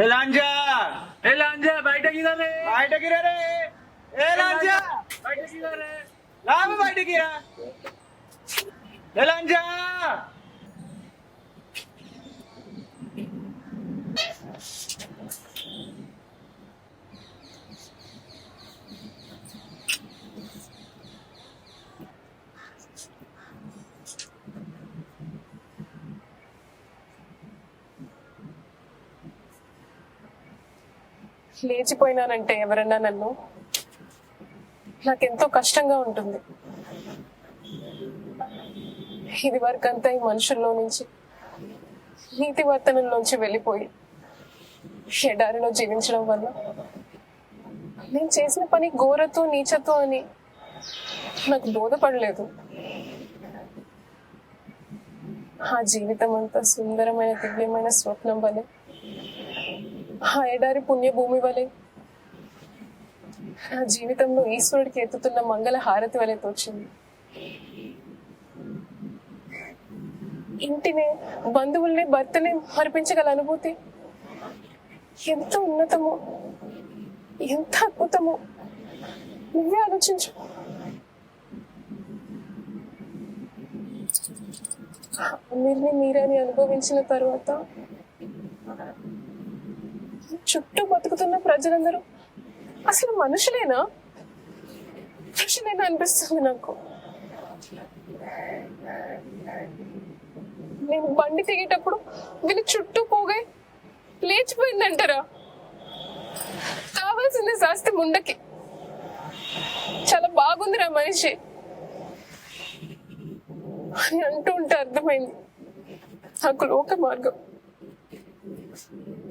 ఏ లాంజా ఏ లాంజా బయటకి రా రే. బయటకి రా రే. ఏ లాంజా బయటకి రా రే. రాము బయటకి రా. ఏ లాంజా లేచిపోయినానంటే ఎవరన్నా నన్ను నాకెంతో కష్టంగా ఉంటుంది. ఇది వరకంతా ఈ మనుషుల్లో నుంచి నీతి వర్తనంలోంచి వెళ్ళిపోయి ఎడారిలో జీవించడం వల్ల నేను చేసిన పని ఘోరతో నీచతో అని నాకు బోధపడలేదు. ఆ జీవితం అంతా సుందరమైన దివ్యమైన స్వప్నం వలె, ఆ ఎడారి పుణ్యభూమి వలె, నా జీవితంలో ఈశ్వరుడికి ఎత్తుతున్న మంగళ హారతి వలె తోచింది. ఇంటినే, బంధువుల్ని, భర్తని మరిపించగల అనుభూతి ఎంత ఉన్నతమో, ఎంత అద్భుతమో నువ్వే ఆలోచించు. మీరని అనుభవించిన తర్వాత చుట్టూ బతుకుతున్న ప్రజలందరూ అసలు మనుషులేనా అనిపిస్తుంది నాకు. నేను బండి దిగేటప్పుడు వీళ్ళు చుట్టూ పోగా లేచిపోయిందంటారా? కావాల్సింది శాస్తి ముండకి. చాలా బాగుందిరా మనిషి అని అంటూ ఉంటే అర్థమైంది నాకు లోక మార్గం.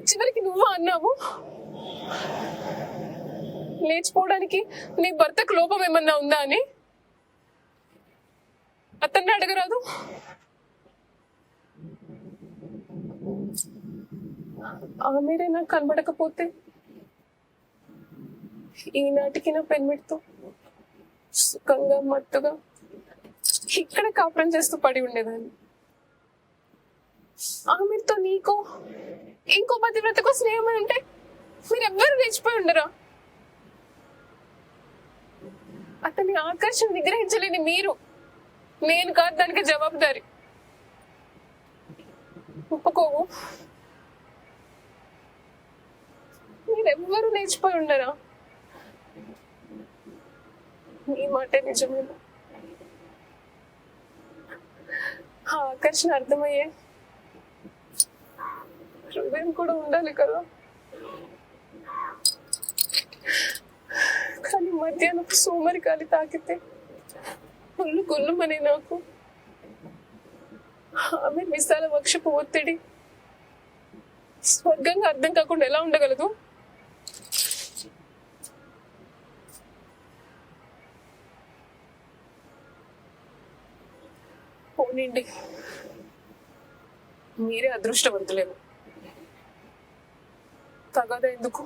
చివరికి నువ్వు అన్నావు లేచిపోవడానికి నీ భర్తకు లోపం ఏమన్నా ఉందా అని. అతన్ని అడగరాదు? ఆమెరే నాకు కనబడకపోతే ఈనాటికి నా పెన్మిటితో సుఖంగా మత్తుగా ఇక్కడ కాపురం చేస్తూ పడి ఉండేదాన్ని. ఆమెతో నీకో ఇంకో పతివ్రతకో స్నేహమై ఉంటే మీరెవ్వరూ లేచిపోయి ఉండరా? అతని ఆకర్షణ నిగ్రహించలేని మీరు, నేను కాదు దానికి జవాబుదారి. ఒప్పుకోవు? మీరెవ్వరూ లేచిపోయి ఉండరా? నీ మాటే నిజమేనా? ఆ ఆకర్షణ అర్థమయ్యే హృదయం కూడా ఉండాలి కదా. కానీ మధ్యాహ్నం సోమరి గాలి తాకితే ఒళ్ళు గుల్లమని నాకు ఆమె విశాల వక్షపు ఒత్తిడి స్వర్గంగా అర్థం కాకుండా ఎలా ఉండగలదు? పోనీండి, మీరే అదృష్టవంతులేమో. తగదా ఎందుకు?